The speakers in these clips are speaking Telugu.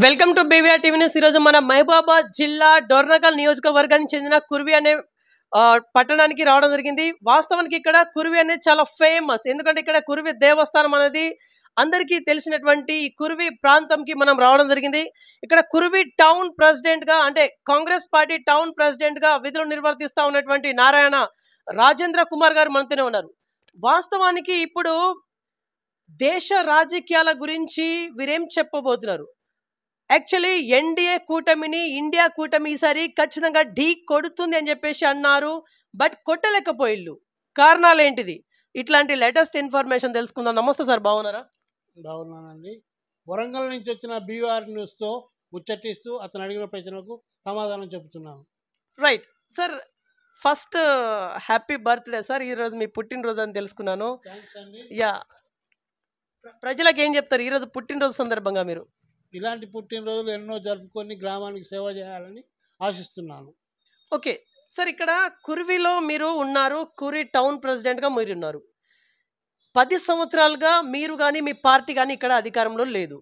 Welcome to BVR TV news. ఈరోజు మన మహబూబాబాద్ జిల్లా డోర్నకల్ నియోజకవర్గానికి చెందిన కుర్వి అనే పట్టణానికి రావడం జరిగింది. వాస్తవానికి ఇక్కడ కుర్వి అనేది చాలా ఫేమస్. ఎందుకంటే ఇక్కడ కుర్వి దేవస్థానం అనేది అందరికీ తెలిసినటువంటి ఈ కుర్వి ప్రాంతంకి మనం రావడం జరిగింది. ఇక్కడ కుర్వి టౌన్ ప్రెసిడెంట్ గా అంటే కాంగ్రెస్ పార్టీ టౌన్ ప్రెసిడెంట్ గా విధులు నిర్వర్తిస్తా ఉన్నటువంటి నారాయణ రాజేంద్ర కుమార్ గారు మనతోనే ఉన్నారు. వాస్తవానికి ఇప్పుడు దేశ రాజకీయాల గురించి వీరేం చెప్పబోతున్నారు? యాక్చువల్లీ ఎన్డీఏ కూటమిని ఇండియా కూటమి ఈసారి ఖచ్చితంగా ఢీ కొడుతుంది అని చెప్పేసి అన్నారు. బట్ కొట్టలేకపోయిల్లు. కారణాలు ఏంటిది? ఇట్లాంటి లేటెస్ట్ ఇన్ఫర్మేషన్ తెలుసుకుందాం. నమస్తే సార్, బాగున్నారా? బాగున్నానండి. వరంగల్ నుంచి వచ్చిన బీవీఆర్ న్యూస్తో ముచ్చటిస్తూ అతను అడిగిన ప్రశ్నలకు సమాధానం చెబుతున్నాను. Right sir, first happy birthday sir. ఈరోజు మీ పుట్టినరోజు అని తెలుసుకున్నాను. థ్యాంక్స్ అండి. యా, ప్రజలకు ఏం చెప్తారు ఈరోజు పుట్టినరోజు సందర్భంగా? మీరు ఇలాంటి పుట్టినరోజులు ఎన్నో జరుపుకొని గ్రామానికి సేవ చేయాలని ఆశిస్తున్నాను. ఓకే సార్, ఇక్కడ కుర్విలో మీరు ఉన్నారు, కుర్వి టౌన్ ప్రెసిడెంట్గా మీరు ఉన్నారు. 10 సంవత్సరాలుగా మీరు కానీ మీ పార్టీ కానీ ఇక్కడ అధికారంలో లేదు.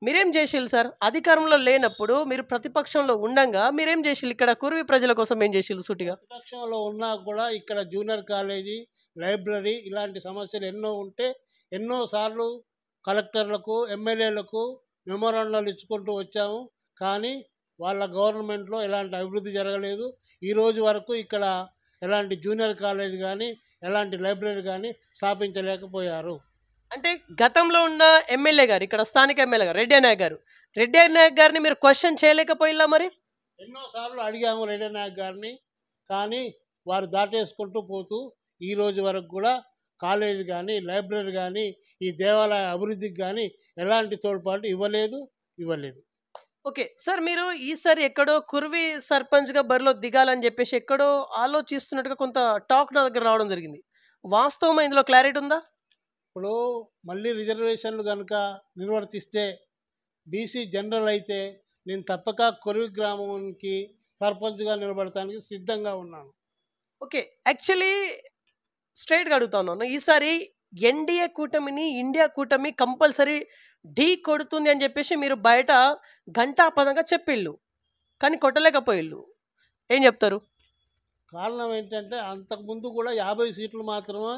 మీరేం చేసిల్లు సార్? అధికారంలో లేనప్పుడు మీరు ప్రతిపక్షంలో ఉండంగా మీరేం చేసిల్లు? ఇక్కడ కుర్వి ప్రజల కోసం ఏం చేసిల్లు సూటిగా? ప్రతిపక్షంలో ఉన్నా కూడా ఇక్కడ జూనియర్ కాలేజీ, లైబ్రరీ ఇలాంటి సమస్యలు ఎన్నో ఉంటే ఎన్నోసార్లు కలెక్టర్లకు, ఎమ్మెల్యేలకు మెమోరాండాలు ఇచ్చుకుంటూ వచ్చాము. కానీ వాళ్ళ గవర్నమెంట్లో ఎలాంటి అభివృద్ధి జరగలేదు. ఈ రోజు వరకు ఇక్కడ ఎలాంటి జూనియర్ కాలేజ్ కానీ ఎలాంటి లైబ్రరీ కానీ స్థాపించలేకపోయారు. అంటే గతంలో ఉన్న ఎమ్మెల్యే గారు, ఇక్కడ స్థానిక ఎమ్మెల్యే గారు రెడ్డి నాయక్ గారిని మీరు క్వశ్చన్ చేయలేకపోయిల్లా? మరి ఎన్నోసార్లు అడిగాము రెడ్డి నాయక్ గారిని, కానీ వారు దాటేసుకుంటూ పోతూ ఈ రోజు వరకు కూడా కాలేజ్ కానీ లైబ్రరీ కానీ ఈ దేవాలయ అభివృద్ధికి కానీ ఎలాంటి తోడ్పాటు ఇవ్వలేదు. ఓకే సార్, మీరు ఈసారి ఎక్కడో కుర్వి సర్పంచ్గా బరిలో దిగాలని చెప్పేసి ఎక్కడో ఆలోచిస్తున్నట్టుగా కొంత టాక్ నా దగ్గర రావడం జరిగింది. వాస్తవం ఇందులో క్లారిటీ ఉందా? ఇప్పుడు మళ్ళీ రిజర్వేషన్లు కనుక నిర్వర్తిస్తే బీసీ జనరల్ అయితే నేను తప్పక కొరివి గ్రామానికి సర్పంచ్గా నిలబడటానికి సిద్ధంగా ఉన్నాను. ఓకే, యాక్చువల్లీ స్ట్రైట్గా అడుగుతా ఉన్నాను. ఈసారి ఎన్డీఏ కూటమిని ఇండియా కూటమి కంపల్సరీ ఢీ కొడుతుంది అని చెప్పేసి మీరు బయట ఘంటాపదంగా చెప్పిళ్ళు, కానీ కొట్టలేకపోయిళ్ళు. ఏం చెప్తారు? కారణం ఏంటంటే అంతకుముందు కూడా 50 సీట్లు మాత్రమే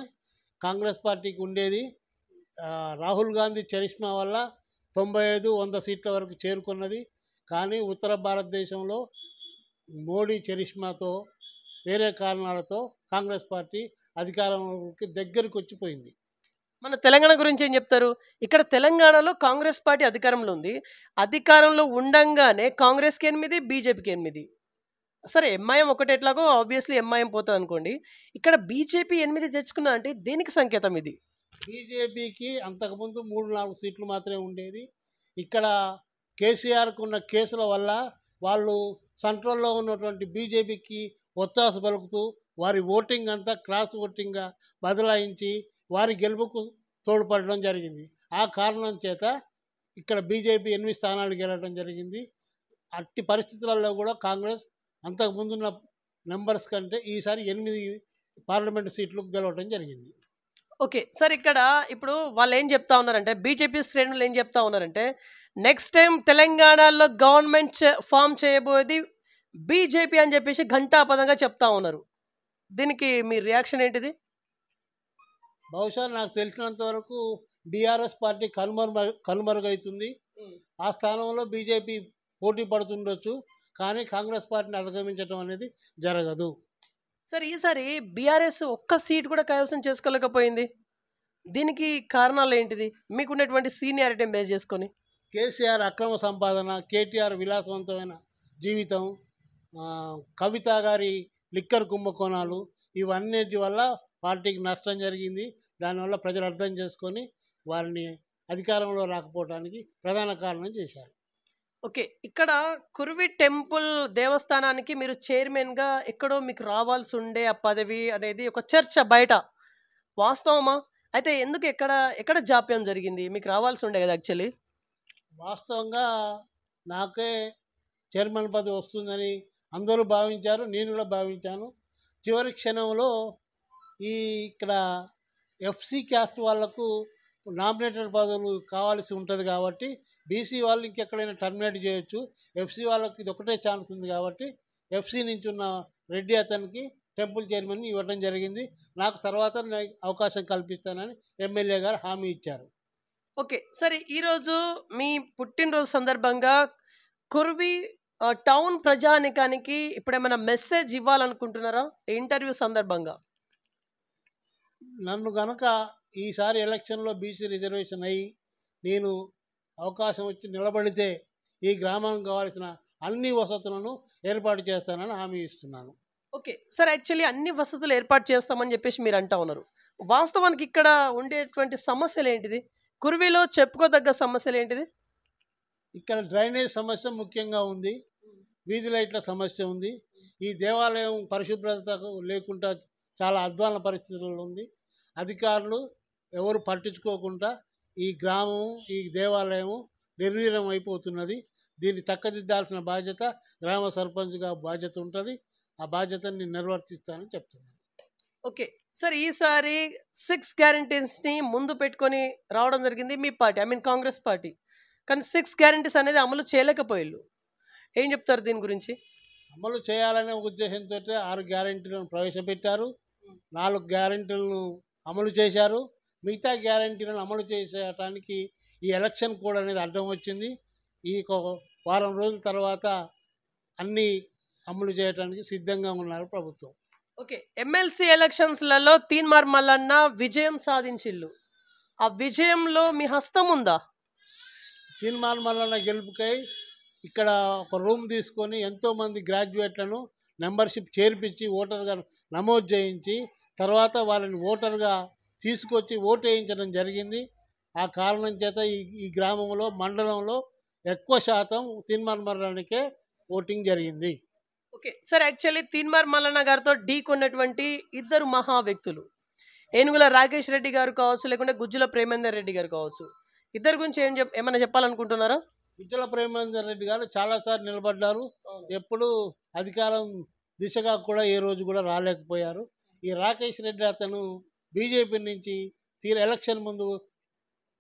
కాంగ్రెస్ పార్టీకి ఉండేది. రాహుల్ గాంధీ చరిష్మా వల్ల 95-100 సీట్ల వరకు చేరుకున్నది. కానీ ఉత్తర భారతదేశంలో మోడీ చరిష్మాతో వేరే కారణాలతో కాంగ్రెస్ పార్టీ అధికారంలోకి దగ్గరికి వచ్చిపోయింది. మన తెలంగాణ గురించి ఏం చెప్తారు? ఇక్కడ తెలంగాణలో కాంగ్రెస్ పార్టీ అధికారంలో ఉంది. అధికారంలో ఉండంగానే కాంగ్రెస్కి 8, బీజేపీకి 8. సరే, ఎంఐఎం ఒకటి ఎట్లాగో ఆబ్వియస్లీ ఎంఐఎం పోతుంది అనుకోండి. ఇక్కడ బీజేపీ 8 తెచ్చుకున్నా అంటే దేనికి సంకేతం ఇది? బీజేపీకి అంతకుముందు 3-4 సీట్లు మాత్రమే ఉండేది. ఇక్కడ కేసీఆర్కు ఉన్న కేసుల వల్ల వాళ్ళు సెంట్రల్లో ఉన్నటువంటి బీజేపీకి ఒత్తాసు పలుకుతూ వారి ఓటింగ్ అంతా క్రాస్ ఓటింగ్గా బదలాయించి వారి గెలుపుకు తోడ్పడడం జరిగింది. ఆ కారణం చేత ఇక్కడ బీజేపీ 8 స్థానాలు గెలవడం జరిగింది. అట్టి పరిస్థితులలో కూడా కాంగ్రెస్ అంతకుముందున్న నెంబర్స్ కంటే ఈసారి 8 పార్లమెంటు సీట్లు గెలవడం జరిగింది. ఓకే సార్, ఇక్కడ ఇప్పుడు వాళ్ళు ఏం చెప్తా ఉన్నారంటే, బీజేపీ శ్రేణులు ఏం చెప్తా ఉన్నారంటే, నెక్స్ట్ టైం తెలంగాణలో గవర్నమెంట్ ఫామ్ చేయబోయేది బీజేపీ అని చెప్పేసి ఘంటాపదంగా చెప్తా ఉన్నారు. దీనికి మీ రియాక్షన్ ఏంటిది? బహుశా నాకు తెలిసినంత వరకు బీఆర్ఎస్ పార్టీ కనుమరుగవుతుంది. ఆ స్థానంలో బీజేపీ పోటీ పడుతుండొచ్చు, కానీ కాంగ్రెస్ పార్టీని అధిగమించడం అనేది జరగదు. సార్, ఈసారి బీఆర్ఎస్ ఒక్క సీట్ కూడా కైవసం చేసుకోలేకపోయింది. దీనికి కారణాలు ఏంటిది? మీకున్నటువంటి సీనియారిటీని బేస్ చేసుకొని. కేసీఆర్ అక్రమ సంపాదన, కేటీఆర్ విలాసవంతమైన జీవితం, కవిత గారి లిక్కర్ కుంభకోణాలు, ఇవన్నిటి వల్ల పార్టీకి నష్టం జరిగింది. దానివల్ల ప్రజలు అర్థం చేసుకొని వారిని అధికారంలో రాకపోవడానికి ప్రధాన కారణం చేశారు. ఓకే, ఇక్కడ కుర్వి టెంపుల్ దేవస్థానానికి మీరు చైర్మన్గా ఎక్కడో మీకు రావాల్సి ఉండే ఆ పదవి అనేది ఒక చర్చ బయట. వాస్తవమా? అయితే ఎందుకు ఎక్కడ జాప్యం జరిగింది? మీకు రావాల్సి ఉండే కదా యాక్చువల్లీ. వాస్తవంగా నాకే చైర్మన్ పదవి వస్తుందని అందరూ భావించారు, నేను కూడా భావించాను. చివరి క్షణంలో ఇక్కడ ఎఫ్సి క్యాస్ట్ వాళ్లకు నామినేటెడ్ పదవులు కావాల్సి ఉంటుంది కాబట్టి బీసీ వాళ్ళు ఇంకెక్కడైనా టర్మినేట్ చేయొచ్చు. ఎఫ్సీ వాళ్ళకి ఇది ఒకటే ఛాన్స్ ఉంది కాబట్టి ఎఫ్సీ నుంచి ఉన్న రెడ్డి అతనికి టెంపుల్ చైర్మన్ ఇవ్వడం జరిగింది. నాకు తర్వాత అవకాశం కల్పిస్తానని ఎమ్మెల్యే గారు హామీ ఇచ్చారు. ఓకే. సరే ఈరోజు మీ పుట్టినరోజు సందర్భంగా కుర్వి టౌన్ ప్రజానికానికి ఇప్పుడేమైనా మెసేజ్ ఇవ్వాలనుకుంటున్నారా ఇంటర్వ్యూ సందర్భంగా? నన్ను గనక ఈసారి ఎలక్షన్లో బీసీ రిజర్వేషన్ అయ్యి నేను అవకాశం వచ్చి నిలబడితే ఈ గ్రామానికి కావాల్సిన అన్ని వసతులను ఏర్పాటు చేస్తానని హామీ ఇస్తున్నాను. ఓకే. సార్ యాక్చువల్లీ అన్ని వసతులు ఏర్పాటు చేస్తామని చెప్పేసి మీరు అంటా ఉన్నారు. వాస్తవానికి ఇక్కడ ఉండేటువంటి సమస్యలు ఏంటిది? కుర్విలో చెప్పుకోదగ్గ సమస్యలు ఏంటిది? ఇక్కడ డ్రైనేజ్ సమస్య ముఖ్యంగా ఉంది. వీధి లైట్ల సమస్య ఉంది. ఈ దేవాలయం పరిశుభ్రత లేకుండా చాలా అధ్వాన పరిస్థితుల్లో ఉంది. అధికారులు ఎవరు పట్టించుకోకుండా ఈ గ్రామం ఈ దేవాలయం నిర్వీర్యం అయిపోతున్నది. దీన్ని చక్కదిద్దాల్సిన బాధ్యత గ్రామ సర్పంచ్గా బాధ్యత ఉంటుంది. ఆ బాధ్యతను నేను నిర్వర్తిస్తానని చెప్తున్నాను. ఓకే. సార్ ఈసారి 6 గ్యారంటీస్ని ముందు పెట్టుకొని రావడం జరిగింది మీ party, I mean Congress party. కానీ 6 గ్యారంటీస్ అనేది అమలు చేయలేకపోయారు. ఏం చెప్తారు దీని గురించి? అమలు చేయాలనే ఉద్దేశంతో 6 గ్యారెంటీలను ప్రవేశపెట్టారు. 4 గ్యారెంటీలను అమలు చేశారు. మిగతా గ్యారెంటీలను అమలు చేసేయటానికి ఈ ఎలక్షన్ కోడ్ అనేది అడ్డం వచ్చింది. ఈ వారం రోజుల తర్వాత అన్నీ అమలు చేయడానికి సిద్ధంగా ఉన్నారు ప్రభుత్వం. ఓకే. ఎమ్మెల్సీ ఎలక్షన్స్లలో తీన్మార్ మల్లన్న విజయం సాధించిల్లు. ఆ విజయంలో మీ హస్తం ఉందా? తీన్మార్ మల్లన్న గెలుపుకై ఇక్కడ ఒక రూమ్ తీసుకొని ఎంతోమంది గ్రాడ్యుయేట్లను మెంబర్షిప్ చేర్పించి ఓటర్గా నమోదు చేయించి తర్వాత వాళ్ళని ఓటర్గా తీసుకొచ్చి ఓటు వేయించడం జరిగింది. ఆ కారణం చేత ఈ గ్రామంలో మండలంలో ఎక్కువ శాతం తీన్మార్ మల్లన్నకే ఓటింగ్ జరిగింది. Okay. Sir actually Teenmar Mallanna గారితో ఢీకొన్నటువంటి ఇద్దరు మహా వ్యక్తులు, ఏనుగుల రాకేష్ రెడ్డి గారు కావచ్చు, లేకుంటే గుజ్జుల ప్రేమేందర్ రెడ్డి గారు కావచ్చు. ఇద్దరు గురించి ఏమైనా చెప్పాలనుకుంటున్నారా? గుజ్జుల ప్రేమేందర్ రెడ్డి గారు చాలాసార్లు నిలబడ్డారు. ఎప్పుడు అధికారం దిశగా కూడా ఏ రోజు కూడా రాలేకపోయారు. ఈ రాకేష్ రెడ్డి అతను బీజేపీ నుంచి ఎలక్షన్ ముందు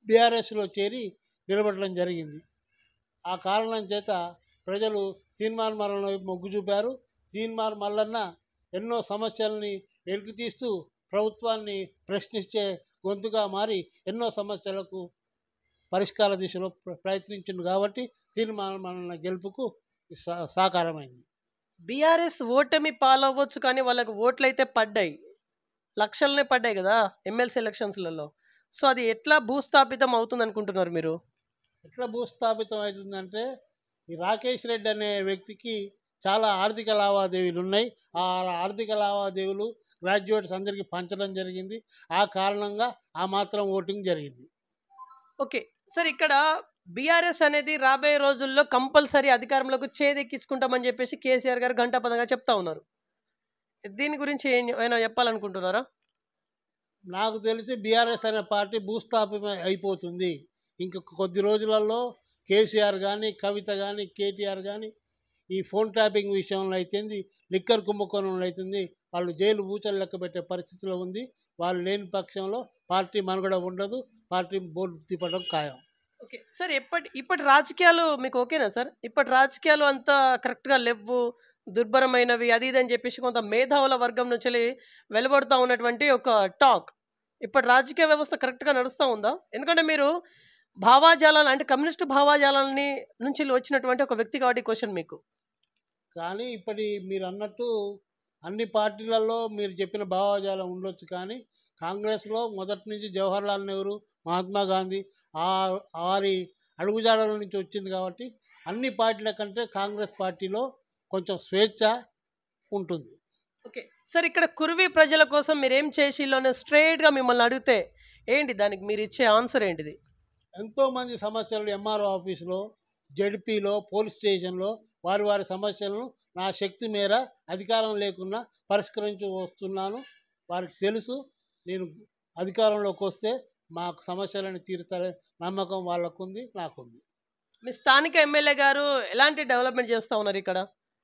బీఆర్ఎస్లో చేరి నిలబడడం జరిగింది. ఆ కారణం చేత ప్రజలు తీన్మార్ మల్లన్న వైపు మొగ్గు చూపారు. తీన్మార్ మల్లన్న ఎన్నో సమస్యల్ని వెలికి తీస్తూ ప్రభుత్వాన్ని ప్రశ్నించే గొంతుగా మారి ఎన్నో సమస్యలకు పరిష్కార దిశలో ప్రయత్నించింది కాబట్టి తీన్మార్ మల్లన్న గెలుపుకు సాకారమైంది. బీఆర్ఎస్ ఓటమి పాలవ్వచ్చు కానీ వాళ్ళకి ఓట్లు అయితే పడ్డాయి, లక్షలనే పడ్డాయి కదా ఎమ్మెల్సీ ఎలక్షన్స్లలో. సో అది ఎట్లా భూస్థాపితం అవుతుంది అనుకుంటున్నారు మీరు? ఎట్లా భూస్థాపితం అవుతుందంటే ఈ రాకేష్ రెడ్డి అనే వ్యక్తికి చాలా ఆర్థిక లావాదేవీలు ఉన్నాయి. ఆ ఆర్థిక లావాదేవీలు గ్రాడ్యుయేట్స్ అందరికీ పంచడం జరిగింది. ఆ కారణంగా ఆ మాత్రం ఓటింగ్ జరిగింది. ఓకే. సార్ ఇక్కడ బీఆర్ఎస్ అనేది రాబోయే రోజుల్లో కంపల్సరీ అధికారంలోకి చేదెక్కించుకుంటామని చెప్పేసి కేసీఆర్ గారు ఘంటాపథంగా చెప్తా ఉన్నారు. దీని గురించి ఏమైనా చెప్పాలనుకుంటున్నారా? నాకు తెలిసి బీఆర్ఎస్ అనే పార్టీ భూస్థాపితం అయిపోతుంది. ఇంకొక కొద్ది రోజులలో కేసీఆర్ కానీ, కవిత కానీ, కేటీఆర్ కానీ ఈ ఫోన్ ట్యాపింగ్ విషయంలో అయితేంది, లిక్కర్ కుంభకోణంలో అవుతుంది, వాళ్ళు జైలు ఊచలు లెక్క పెట్టే పరిస్థితిలో ఉంది. వాళ్ళు లేని పక్షంలో పార్టీ మనుగడ ఉండదు. పార్టీ బోర్డు తిప్పడం ఖాయం. ఓకే. సార్ ఇప్పటి రాజకీయాలు మీకు ఓకేనా సార్? ఇప్పటి రాజకీయాలు అంతా కరెక్ట్గా లేవు, దుర్భరమైనవి, అది ఇది అని చెప్పేసి కొంత మేధావుల వర్గం నుంచి వెలువడుతూ ఉన్నటువంటి ఒక టాక్. ఇప్పటి రాజకీయ వ్యవస్థ కరెక్ట్గా నడుస్తూ ఉందా? ఎందుకంటే మీరు భావాజాలాలు అంటే కమ్యూనిస్టు భావాజాలాన్ని నుంచి వచ్చినటువంటి ఒక వ్యక్తి కాబట్టి క్వశ్చన్ మీకు. కానీ మీరు అన్నట్టు అన్ని పార్టీలలో మీరు చెప్పిన భావజాలం ఉండొచ్చు. కానీ కాంగ్రెస్లో మొదటి నుంచి జవహర్లాల్ నెహ్రూ, మహాత్మా గాంధీ వారి అడుగుజాడల నుంచి వచ్చింది కాబట్టి అన్ని పార్టీల కంటే కాంగ్రెస్ పార్టీలో కొంచెం స్వేచ్ఛ ఉంటుంది. ఓకే. సార్ ఇక్కడ కుర్వి ప్రజల కోసం మీరేం చేసిలోనే స్ట్రైట్గా మిమ్మల్ని అడిగితే ఏంటి దానికి మీరు ఇచ్చే ఆన్సర్ ఏంటిది? ఎంతోమంది సమస్యలు ఎంఆర్ఓ ఆఫీసులో, జడ్పీలో, పోలీస్ స్టేషన్లో వారి సమస్యలను నా శక్తి మేర అధికారం లేకున్నా పరిష్కరించి వస్తున్నాను. వారికి తెలుసు నేను అధికారంలోకి వస్తే మాకు సమస్యలను తీరుతారే నమ్మకం వాళ్ళకుంది, నాకుంది. మీ స్థానిక ఎమ్మెల్యే గారు ఎలాంటి డెవలప్మెంట్ చేస్తూ ఉన్నారు ఇక్కడ?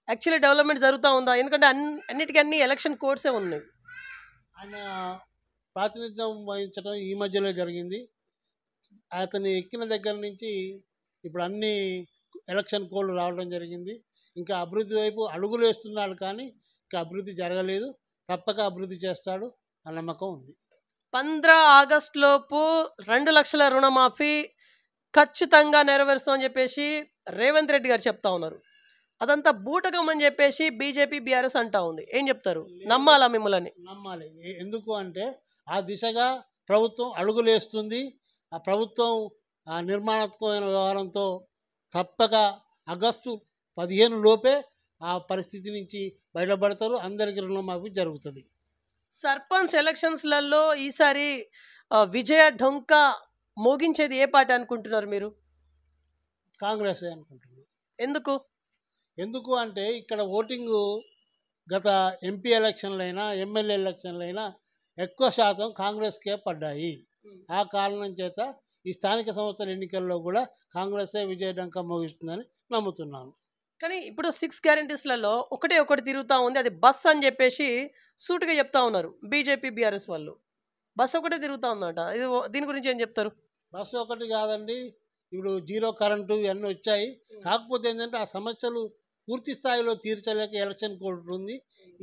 యాక్చువల్లీ డెవలప్మెంట్ జరుగుతూ ఉందా? ఎందుకంటే అన్నిటికీ అన్ని ఎలక్షన్ కోడ్సే ఉన్నాయి. ఆయన ప్రాతినిధ్యం వహించడం ఈ మధ్యలో జరిగింది. అతను ఎక్కిన దగ్గర నుంచి ఇప్పుడు అన్ని ఎలక్షన్ కోడ్లు రావడం జరిగింది. ఇంకా అభివృద్ధి వైపు అడుగులు వేస్తున్నాడు, కానీ ఇంకా అభివృద్ధి జరగలేదు. తప్పక అభివృద్ధి చేస్తాడు ఆ నమ్మకం ఉంది. 15 ఆగస్టు లోపు 2 లక్షల రుణమాఫీ ఖచ్చితంగా నెరవేరుస్తామని చెప్పేసి రేవంత్ రెడ్డి గారు చెప్తా ఉన్నారు. అదంతా బూటకం అని చెప్పేసి బీజేపీ బీఆర్ఎస్ అంటా ఉంది. ఏం చెప్తారు? నమ్మాలా మిమ్మల్ని? నమ్మాలి. ఎందుకు అంటే ఆ దిశగా ప్రభుత్వం అడుగులేస్తుంది. ఆ ప్రభుత్వం ఆ నిర్మాణాత్మకమైన వ్యవహారంతో తప్పక ఆగస్టు 15 లోపే ఆ పరిస్థితి నుంచి బయటపడతారు. అందరికీ రుణమాఫీ జరుగుతుంది. సర్పంచ్ ఎలక్షన్స్లలో ఈసారి విజయ ఢొంకా మోగించేది ఏ పార్టీ అనుకుంటున్నారు మీరు? కాంగ్రెస్ అనుకుంటున్నాను. ఎందుకు అంటే ఇక్కడ ఓటింగు గత ఎంపీ ఎలక్షన్లైనా ఎమ్మెల్యే ఎలక్షన్లైనా ఎక్కువ శాతం కాంగ్రెస్కే పడ్డాయి. ఆ కారణం చేత ఈ స్థానిక సంస్థల ఎన్నికల్లో కూడా కాంగ్రెసే విజయడంక మోగిస్తుందని నమ్ముతున్నాను. కానీ ఇప్పుడు 6 గ్యారెంటీస్లలో ఒకటి తిరుగుతూ ఉంది. అది బస్ అని చెప్పేసి సూటుగా చెప్తా ఉన్నారు బీజేపీ బీఆర్ఎస్ వాళ్ళు. బస్ ఒకటే తిరుగుతూ ఉందట. దీని గురించి ఏం చెప్తారు? బస్సు ఒకటి కాదండి, ఇప్పుడు జీరో కరెంటు ఇవన్నీ వచ్చాయి. కాకపోతే ఏంటంటే ఆ సమస్యలు పూర్తి స్థాయిలో తీర్చలేక ఎలక్షన్ కోడ్ ఉంది.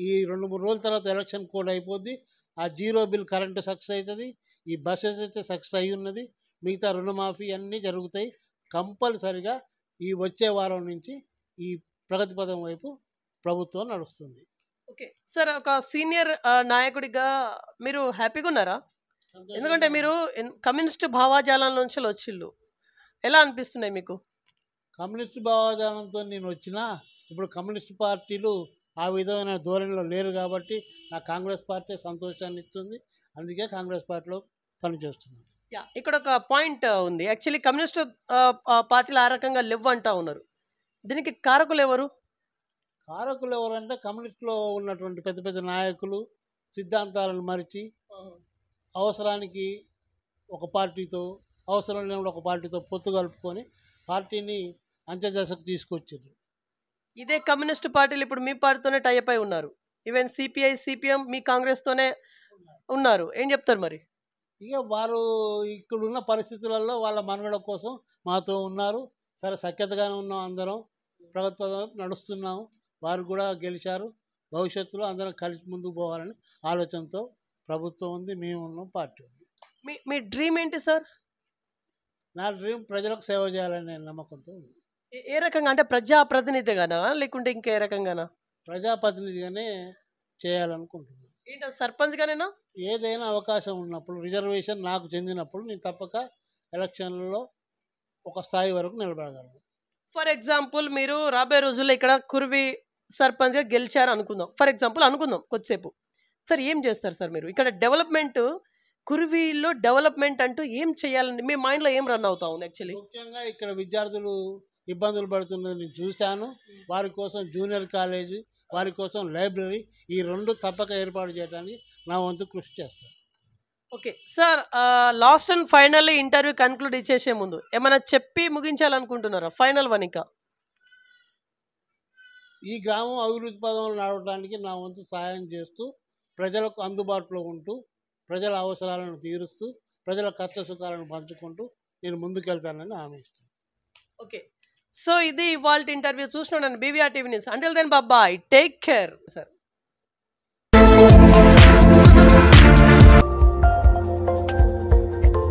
ఈ 2-3 రోజుల తర్వాత ఎలక్షన్ కోడ్ అయిపోద్ది. ఆ జీరో బిల్ కరెంటు సక్సెస్ అవుతుంది. ఈ బస్సెస్ అయితే సక్సెస్ అయి ఉన్నది. మిగతా రుణమాఫీ అన్నీ జరుగుతాయి. కంపల్సరిగా ఈ వచ్చే వారం నుంచి ఈ ప్రగతి పథం వైపు ప్రభుత్వం నడుస్తుంది. ఓకే సార్, ఒక సీనియర్ నాయకుడిగా మీరు హ్యాపీగా ఉన్నారా? ఎందుకంటే మీరు కమ్యూనిస్ట్ భావాజాలం నుంచి వచ్చిళ్ళు. ఎలా అనిపిస్తున్నాయి మీకు? కమ్యూనిస్ట్ భావజాలంతో నేను వచ్చినా ఇప్పుడు కమ్యూనిస్ట్ పార్టీలు ఆ విధమైన ధోరణిలో లేరు కాబట్టి నాకు కాంగ్రెస్ పార్టీ సంతోషాన్ని ఇస్తుంది. అందుకే కాంగ్రెస్ పార్టీలో పనిచేస్తున్నాను. ఇక్కడ ఒక పాయింట్ ఉంది. యాక్చువల్లీ కమ్యూనిస్ట్ పార్టీలు ఆ రకంగా లేవు అంటా ఉన్నారు. దీనికి కారకులు ఎవరు? కారకులు ఎవరంటే కమ్యూనిస్టులో ఉన్నటువంటి పెద్ద పెద్ద నాయకులు సిద్ధాంతాలను మరిచి అవసరానికి ఒక పార్టీతో, అవసరం లేని ఒక పార్టీతో పొత్తు కలుపుకొని పార్టీని అంచెదశకు తీసుకొచ్చారు. ఇదే కమ్యూనిస్ట్ పార్టీలు ఇప్పుడు మీ పార్టీతోనే టైప్ అయి ఉన్నారు. ఈవెన్ సిపిఐ, సిపిఎం మీ కాంగ్రెస్తోనే ఉన్నారు. ఏం చెప్తారు మరి? ఇక వారు ఇక్కడున్న పరిస్థితులలో వాళ్ళ మనుగడ కోసం మాతో ఉన్నారు. సరే, సఖ్యతగానే ఉన్నాం, అందరం ప్రభుత్వం వైపు నడుస్తున్నాము. వారు కూడా గెలిచారు. భవిష్యత్తులో అందరం కలిసి ముందుకు పోవాలని ఆలోచనతో ప్రభుత్వం ఉంది, మేము ఉన్నాం, పార్టీ ఉంది. మీ డ్రీమ్ ఏంటి సార్? నా డ్రీమ్ ప్రజలకు సేవ చేయాలనే నమ్మకంతో ఉంది. ఏ రకంగా అంటే ప్రజాప్రతినిధిగానా లేకుంటే ఇంకే రకంగానా? ప్రజాప్రతినిధిగానే చేయాలనుకుంటున్నాను. ఏంటి సర్పంచ్ గానేనా? ఏదైనా అవకాశం ఉన్నప్పుడు, రిజర్వేషన్ నాకు చెందినప్పుడు నేను తప్పక ఎలక్షన్లలో ఒక స్థాయి వరకు నిలబడగలను. ఫర్ ఎగ్జాంపుల్ మీరు రాబోయే రోజుల్లో ఇక్కడ కుర్వి సర్పంచ్గా గెలిచారు అనుకుందాం. ఫర్ ఎగ్జాంపుల్ అనుకుందాం కొద్దిసేపు. సార్ ఏం చేస్తారు సార్ మీరు ఇక్కడ? డెవలప్మెంట్, కుర్వీలో డెవలప్మెంట్ అంటూ ఏం చేయాలని మీ మైండ్లో ఏం రన్ అవుతా ఉంది? యాక్చువల్లీ ముఖ్యంగా ఇక్కడ విద్యార్థులు ఇబ్బందులు పడుతున్నది నేను చూశాను. వారి కోసం జూనియర్ కాలేజీ, వారి కోసం లైబ్రరీ, ఈ 2 తప్పక ఏర్పాటు చేయడానికి నా వంతు కృషి చేస్తాను. Okay sir, last and final interview conclude ఇచ్చేసే ముందు ఏమైనా చెప్పి ముగించాలనుకుంటున్నారా? Final one. ఇంకా ఈ గ్రామం అభివృద్ధి పదంలో నడవడానికి నా వంతు సహాయం చేస్తూ, ప్రజలకు అందుబాటులో ఉంటూ, ప్రజల అవసరాలను తీరుస్తూ, ప్రజల కష్ట సుఖాలను పంచుకుంటూ నేను ముందుకెళ్తానని హామీ ఇస్తాను. ఓకే, సో ఇది ఇవాల్టి ఇంటర్వ్యూ. చూస్తున్నాను BVR TV news. Until then bye, take care sir.